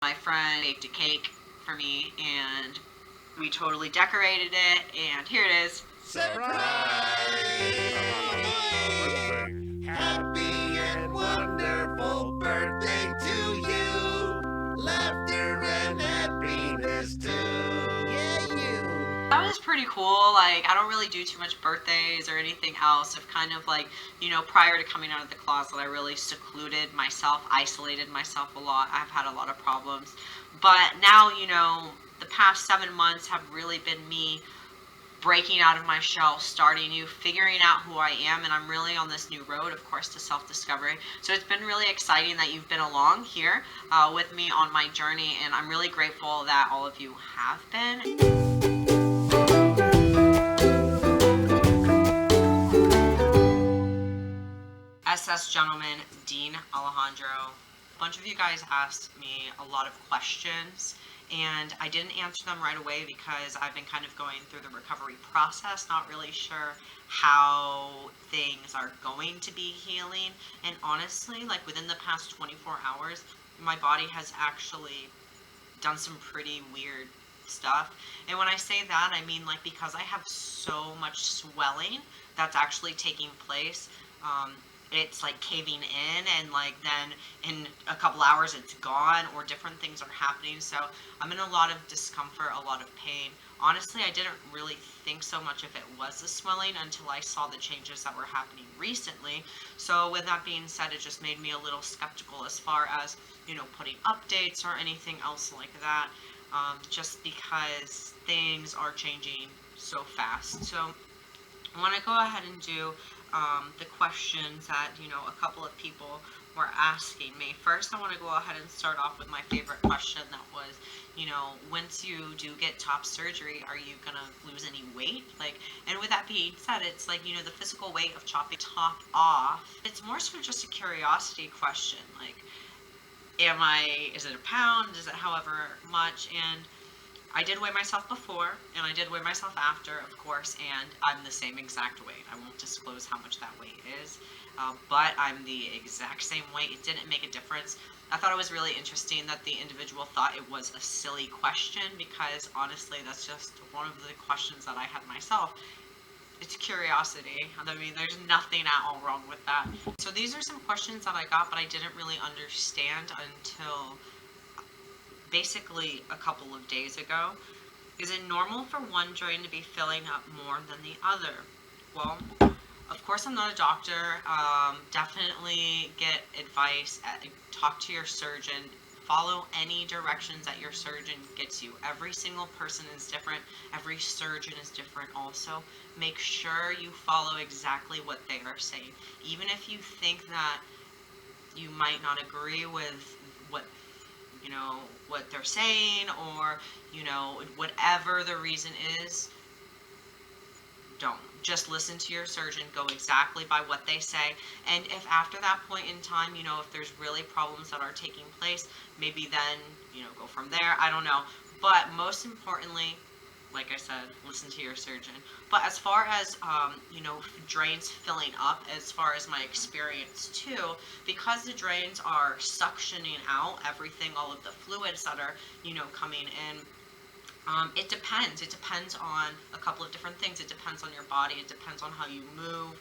My friend baked a cake for me, and we totally decorated it, and here it is. Surprise! Happy and wonderful birthday to you. Laughter and happiness too. Yeah, you. That was pretty cool. Like, I don't really do too much birthdays or anything else. I've kind of like, prior to coming out of the closet, I really secluded myself, isolated myself a lot. I've had a lot of problems. But now, the past 7 months have really been me breaking out of my shell, starting new, figuring out who I am, and I'm really on this new road, of course, to self-discovery. So it's been really exciting that you've been along here with me on my journey, and I'm really grateful that all of you have been. SS Gentleman, Dean Alejandro. A bunch of you guys asked me a lot of questions, and I didn't answer them right away because I've been kind of going through the recovery process, not really sure how things are going to be healing. And honestly, like within the past 24 hours, my body has actually done some pretty weird stuff. And when I say that, I mean like because I have so much swelling that's actually taking place. It's like caving in, and like then in a couple hours it's gone, or different things are happening. So I'm in a lot of discomfort, a lot of pain. Honestly, I didn't really think so much if it was the swelling until I saw the changes that were happening recently. So with that being said, it just made me a little skeptical as far as putting updates or anything else like that, just because things are changing so fast. So I want to go ahead and do the questions that a couple of people were asking me. First, I want to go ahead and start off with my favorite question that was, once you do get top surgery, are you gonna lose any weight? And with that being said, it's like, the physical weight of chopping top off. It's more so just a curiosity question. Like, is it a pound? Is it however much? And I did weigh myself before, and I did weigh myself after, of course, and I'm the same exact weight. I won't disclose how much that weight is, but I'm the exact same weight. It didn't make a difference. I thought it was really interesting that the individual thought it was a silly question, because honestly, that's just one of the questions that I had myself. It's curiosity. I mean, there's nothing at all wrong with that. So these are some questions that I got, but I didn't really understand until basically a couple of days ago. Is it normal for one drain to be filling up more than the other? Well, of course, I'm not a doctor. Definitely get advice, talk to your surgeon, follow any directions that your surgeon gets you. Every single person is different. Every surgeon is different also. Make sure you follow exactly what they are saying. Even if you think that you might not agree with what they're saying, or whatever the reason is, don't. Just listen to your surgeon, go exactly by what they say. And if after that point in time, if there's really problems that are taking place, maybe then go from there. I don't know. But most importantly, like I said, listen to your surgeon. But as far as drains filling up, as far as my experience too, because the drains are suctioning out everything, all of the fluids that are coming in, it depends. It depends on a couple of different things. It depends on your body. It depends on how you move,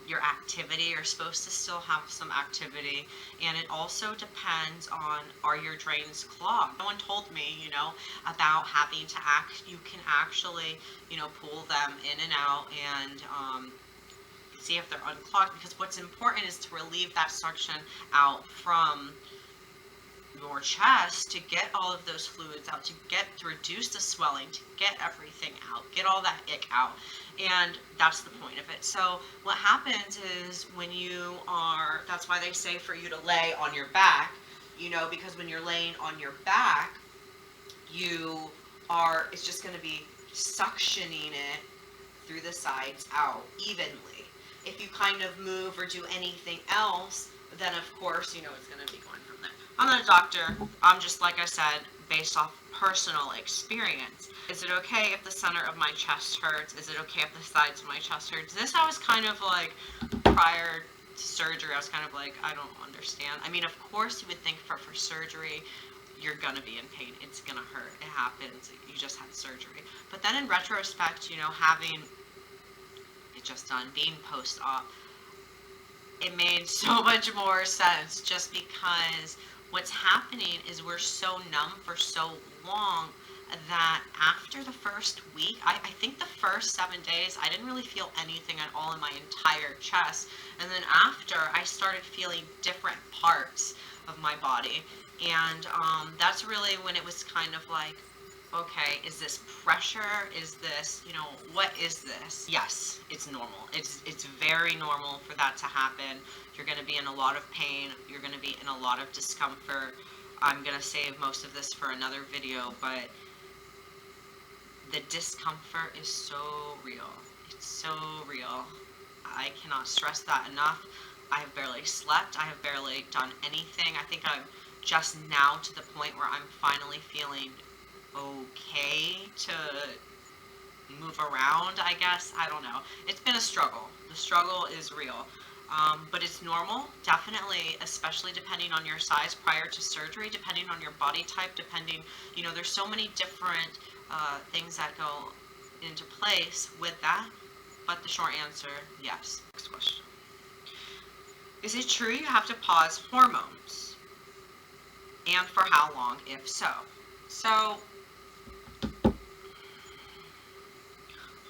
your activity. You're supposed to still have some activity. And it also depends on, are your drains clogged? No one told me, about having to you can actually, pull them in and out, and see if they're unclogged. Because what's important is to relieve that suction out from your chest, to get all of those fluids out, to reduce the swelling, to get everything out, get all that ick out. And that's the point of it. So what happens is that's why they say for you to lay on your back, because when you're laying on your back, it's just going to be suctioning it through the sides out evenly. If you kind of move or do anything else, then of course, it's going to be going from there. I'm not a doctor. I'm just, like I said, based off personal experience. Is it okay if the center of my chest hurts? Is it okay if the sides of my chest hurts? This I was kind of like, prior to surgery, I was kind of like, I don't understand. I mean, of course you would think for surgery, you're gonna be in pain. It's gonna hurt. It happens. You just had surgery. But then in retrospect, having it just done, being post-op, it made so much more sense, just because what's happening is we're so numb for so long that after the first week, I think the first 7 days, I didn't really feel anything at all in my entire chest. And then after, I started feeling different parts of my body. And that's really when it was kind of like, okay, is this pressure? Is this, what is this? Yes, it's normal. It's very normal for that to happen. You're going to be in a lot of pain. You're going to be in a lot of discomfort. I'm going to save most of this for another video, but the discomfort is so real. It's so real. I cannot stress that enough. I have barely slept. I have barely done anything. I think I'm just now to the point where I'm finally feeling okay to move around, I guess. I don't know. It's been a struggle. The struggle is real. But it's normal, definitely, especially depending on your size prior to surgery, depending on your body type, depending, there's so many different things that go into place with that. But the short answer, yes. Next question. Is it true you have to pause hormones? And for how long, if so? So,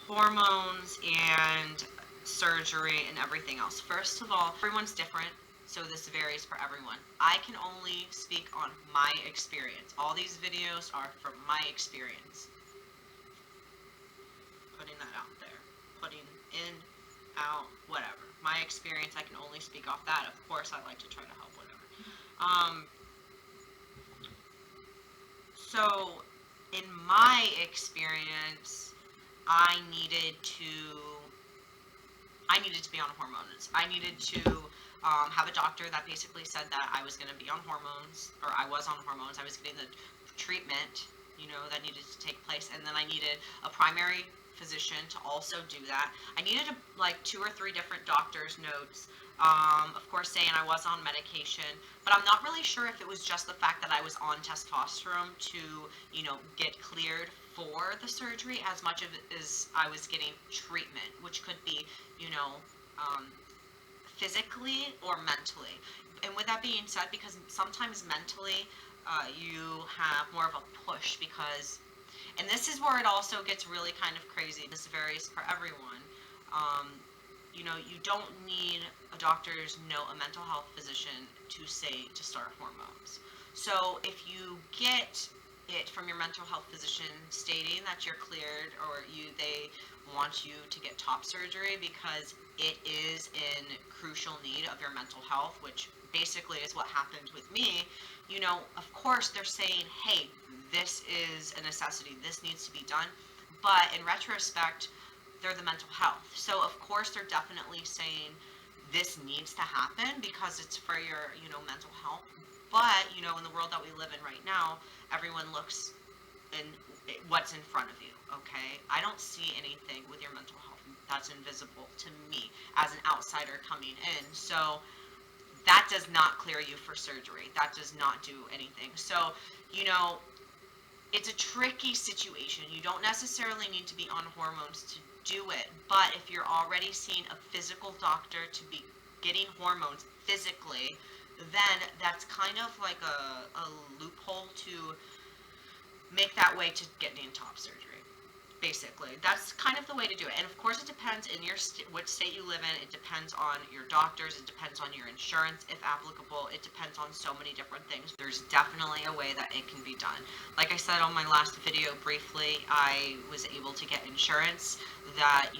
hormones and surgery and everything else. First of all, everyone's different, so this varies for everyone. I can only speak on my experience. All these videos are from my experience. Putting that out there. Putting in, out, whatever. My experience, I can only speak off that. Of course, I like to try to help, whatever. So, in my experience, I needed to be on hormones. I needed to have a doctor that basically said that I was going to be on hormones, or I was on hormones. I was getting the treatment, that needed to take place, and then I needed a primary physician to also do that. I needed like 2 or 3 different doctors' notes, of course saying I was on medication, but I'm not really sure if it was just the fact that I was on testosterone to, get cleared for the surgery, as much of it as I was getting treatment, which could be, physically or mentally. And with that being said, because sometimes mentally, you have more of a push, because, and this is where it also gets really kind of crazy. This varies for everyone. You don't need a doctor's note, a mental health physician, to say to start hormones. So if you get it from your mental health physician stating that you're cleared, or they want you to get top surgery because it is in crucial need of your mental health, which basically is what happened with me, of course they're saying, hey, this is a necessity, this needs to be done. But in retrospect, they're the mental health. So of course they're definitely saying this needs to happen because it's for your, mental health. But, in the world that we live in right now, everyone looks in what's in front of you, okay? I don't see anything with your mental health that's invisible to me as an outsider coming in. So that does not clear you for surgery. That does not do anything. So, it's a tricky situation. You don't necessarily need to be on hormones to do it, but if you're already seeing a physical doctor to be getting hormones physically, then that's kind of like a loophole to make that way to getting top surgery. Basically, that's kind of the way to do it. And of course, it depends in your what state you live in. It depends on your doctors. It depends on your insurance, if applicable. It depends on so many different things. There's definitely a way that it can be done. Like I said on my last video briefly, I was able to get insurance that,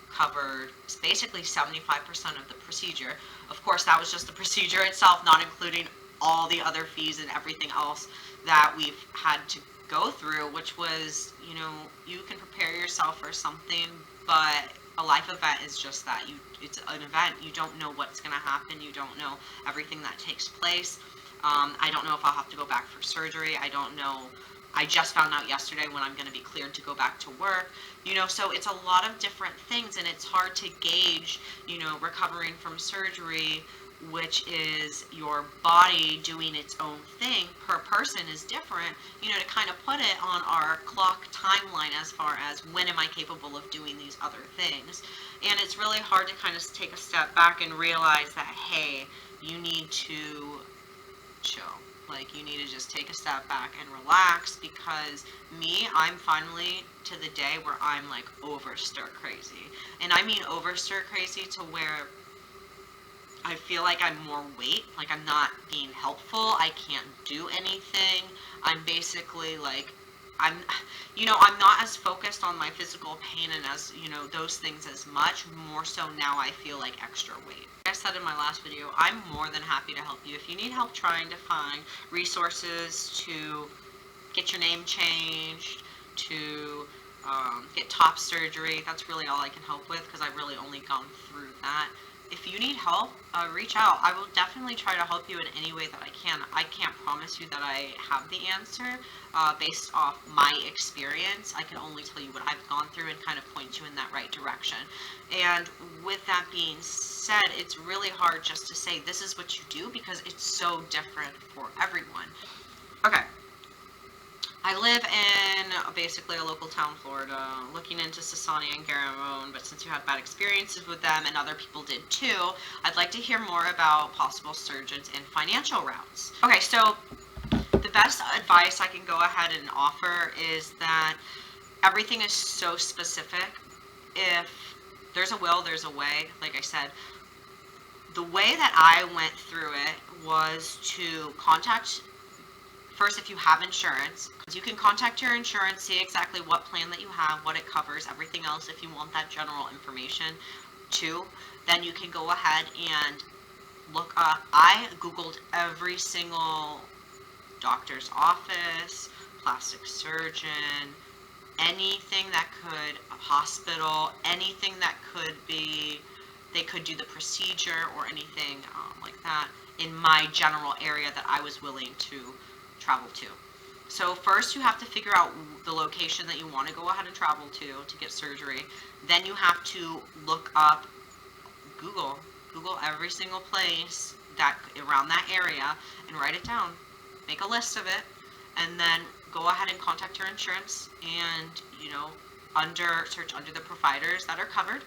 covered basically 75% of the procedure. Of course, that was just the procedure itself, not including all the other fees and everything else that we've had to go through, which was, you can prepare yourself for something, but a life event is just that. It's an event. You don't know what's going to happen. You don't know everything that takes place. I don't know if I'll have to go back for surgery. I don't know. I just found out yesterday when I'm going to be cleared to go back to work. So it's a lot of different things, and it's hard to gauge, recovering from surgery which is your body doing its own thing per person, is different, you know, to kind of put it on our clock timeline as far as when am I capable of doing these other things. And it's really hard to kind of take a step back and realize that, hey, you need to chill. Like, you need to just take a step back and relax, because me, I'm finally to the day where I'm like over stir crazy. And I mean over stir crazy to where I feel like I'm more weight, like I'm not being helpful, I can't do anything. I'm basically like, I'm not as focused on my physical pain and as, those things as much. More so now I feel like extra weight. Like I said in my last video, I'm more than happy to help you. If you need help trying to find resources to get your name changed, to get top surgery, that's really all I can help with, because I've really only gone through that. If you need help, reach out. I will definitely try to help you in any way that I can. I can't promise you that I have the answer based off my experience. I can only tell you what I've gone through and kind of point you in that right direction. And with that being said, it's really hard just to say this is what you do, because it's so different for everyone. Okay. I live in basically a local town, Florida, looking into Sasani and Garamone, but since you had bad experiences with them and other people did too, I'd like to hear more about possible surgeons and financial routes. Okay, so the best advice I can go ahead and offer is that everything is so specific. If there's a will, there's a way. Like I said, the way that I went through it was to contact, first, if you have insurance, you can contact your insurance, see exactly what plan that you have, what it covers, everything else if you want that general information. Two, then you can go ahead and look up, I Googled every single doctor's office, plastic surgeon, anything that could, a hospital, anything that could be, they could do the procedure or anything like that in my general area that I was willing to travel to. So first you have to figure out the location that you want to go ahead and travel to get surgery. Then you have to look up, Google every single place that around that area and write it down. Make a list of it, and then go ahead and contact your insurance and, search under the providers that are covered.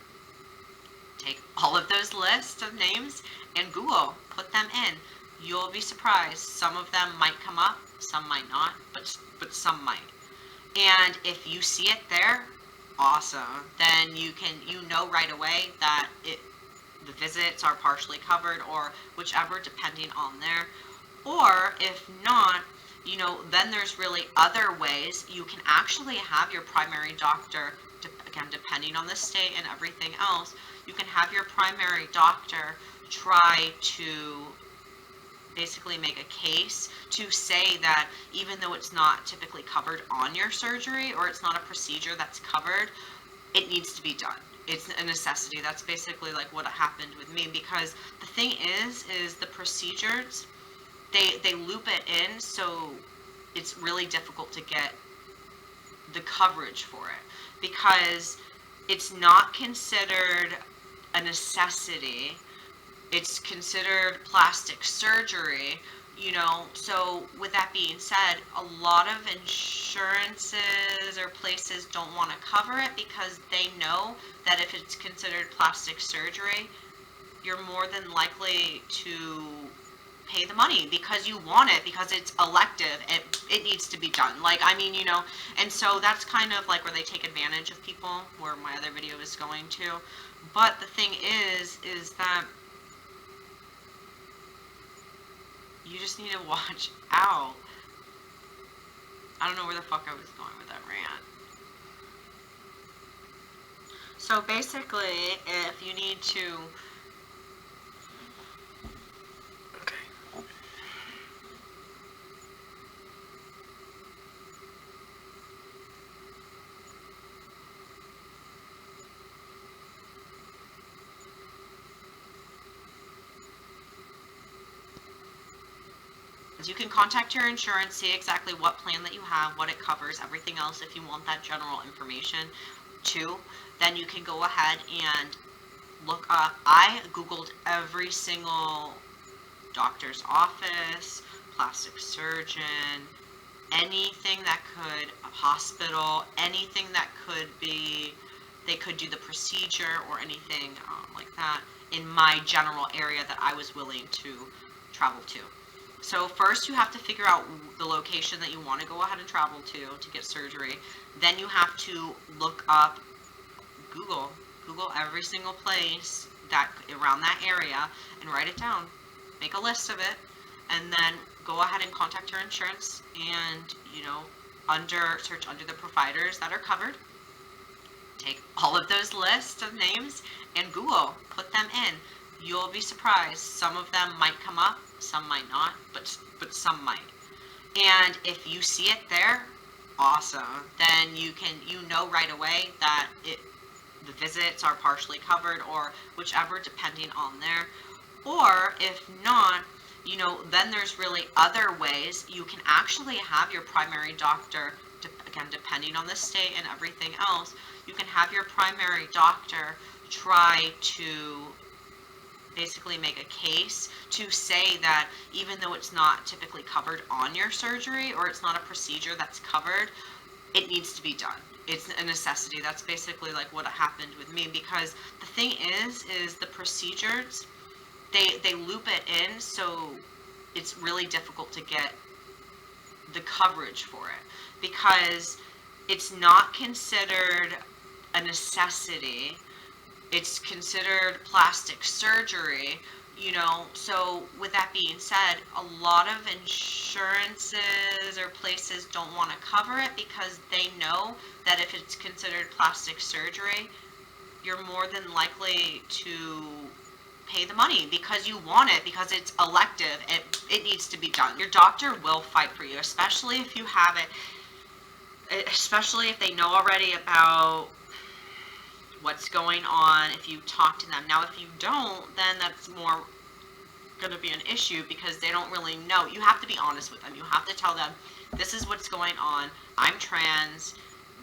Take all of those lists of names and Google, put them in. You'll be surprised. Some of them might come up, some might not, but some might. And if you see it there, awesome. Then you know right away that the visits are partially covered, or whichever, depending on there. Or if not, then there's really other ways. You can actually have your primary doctor, again, depending on the state and everything else, you can have your primary doctor try to basically make a case to say that even though it's not typically covered on your surgery, or it's not a procedure that's covered, it needs to be done. It's a necessity. That's basically like what happened with me, because the thing is the procedures, they loop it in, so it's really difficult to get the coverage for it, because it's not considered a necessity. It's considered plastic surgery, so with that being said, a lot of insurances or places don't want to cover it, because they know that if it's considered plastic surgery, you're more than likely to pay the money because you want it, because it's elective, it needs to be done. And so that's kind of like where they take advantage of people, where my other video is going to. But the thing is that you just need to watch out. I don't know where the fuck I was going with that rant. So basically, if you need to... Okay. You can contact your insurance, see exactly what plan that you have, what it covers, everything else if you want that general information too. Then you can go ahead and look up. I Googled every single doctor's office, plastic surgeon, anything that could, a hospital, anything that could be, they could do the procedure or anything like that in my general area that I was willing to travel to. So first you have to figure out the location that you want to go ahead and travel to get surgery. Then you have to look up, Google every single place that around that area and write it down. Make a list of it, and then go ahead and contact your insurance and, search under the providers that are covered. Take all of those lists of names and Google, put them in. You'll be surprised. Some of them might come up, some might not, but some might. And if you see it there, awesome. Then you know right away that the visits are partially covered or whichever, depending on there. Or if not, then there's really other ways you can actually have your primary doctor, again, depending on the state and everything else, you can have your primary doctor try to basically make a case to say that even though it's not typically covered on your surgery or it's not a procedure that's covered, it needs to be done. It's a necessity. That's basically like what happened with me, because the thing is the procedures, they loop it in, so it's really difficult to get the coverage for it because it's not considered a necessity. It's considered plastic surgery, so with that being said, a lot of insurances or places don't want to cover it because they know that if it's considered plastic surgery, you're more than likely to pay the money because you want it, because it's elective. It needs to be done. Your doctor will fight for you, especially if you have it, especially if they know already about what's going on, if you talk to them. Now, if you don't, then that's more going to be an issue because they don't really know. You have to be honest with them. You have to tell them, this is what's going on. I'm trans.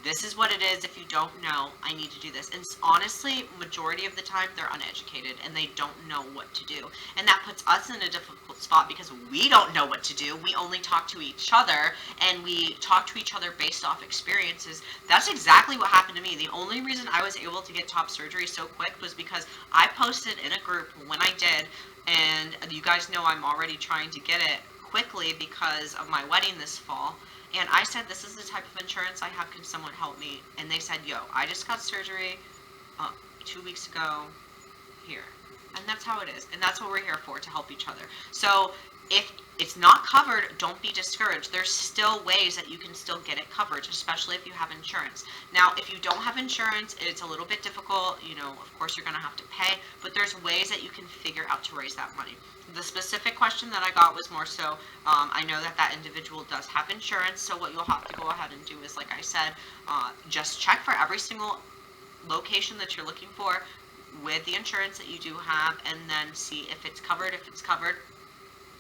This is what it is. If you don't know, I need to do this. And honestly, majority of the time, they're uneducated and they don't know what to do. And that puts us in a difficult spot because we don't know what to do. We only talk to each other, and we talk to each other based off experiences. That's exactly what happened to me. The only reason I was able to get top surgery so quick was because I posted in a group when I did, and you guys know I'm already trying to get it quickly because of my wedding this fall. And I said, this is the type of insurance I have. Can someone help me? And they said, yo, I just got surgery 2 weeks ago here. And that's how it is. And that's what we're here for, to help each other. So if it's not covered, don't be discouraged. There's still ways that you can still get it covered, especially if you have insurance. Now, if you don't have insurance, it's a little bit difficult. Of course, you're going to have to pay. But there's ways that you can figure out to raise that money. The specific question that I got was more so, I know that individual does have insurance, so what you'll have to go ahead and do is, like I said, just check for every single location that you're looking for with the insurance that you do have, and then see if it's covered. If it's covered,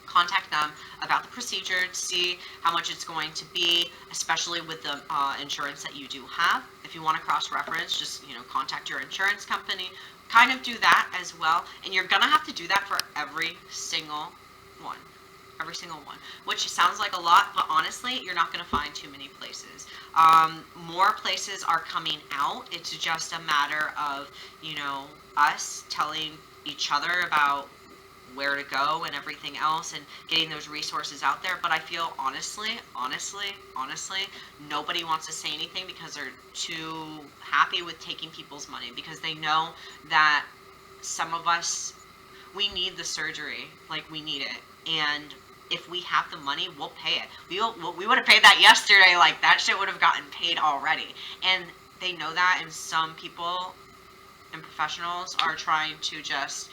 contact them about the procedure, see how much it's going to be, especially with the insurance that you do have. If you want to cross-reference, just contact your insurance company. Kind of do that as well, and you're gonna have to do that for every single one, which sounds like a lot, but honestly, you're not gonna find too many places. More places are coming out. It's just a matter of us telling each other about where to go and everything else and getting those resources out there. But I feel honestly, nobody wants to say anything because they're too happy with taking people's money, because they know that some of us, we need the surgery, like we need it. And if we have the money, we'll pay it. We would have paid that yesterday. Like, that shit would have gotten paid already. And they know that, and some people and professionals are trying to just,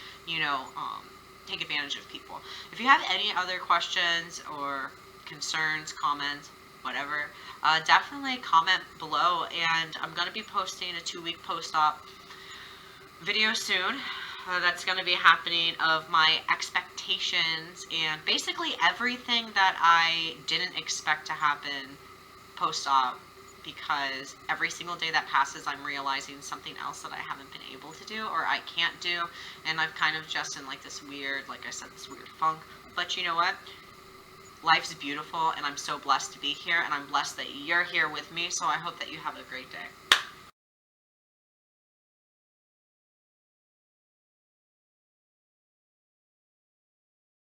take advantage of people. If you have any other questions or concerns, comments, whatever, definitely comment below, and I'm going to be posting a 2-week post-op video soon. That's going to be happening of my expectations and basically everything that I didn't expect to happen post-op because every single day that passes, I'm realizing something else that I haven't been able to do or I can't do. And I've kind of just in like this weird, like I said, this weird funk. But you know what? Life's beautiful, and I'm so blessed to be here, and I'm blessed that you're here with me. So I hope that you have a great day.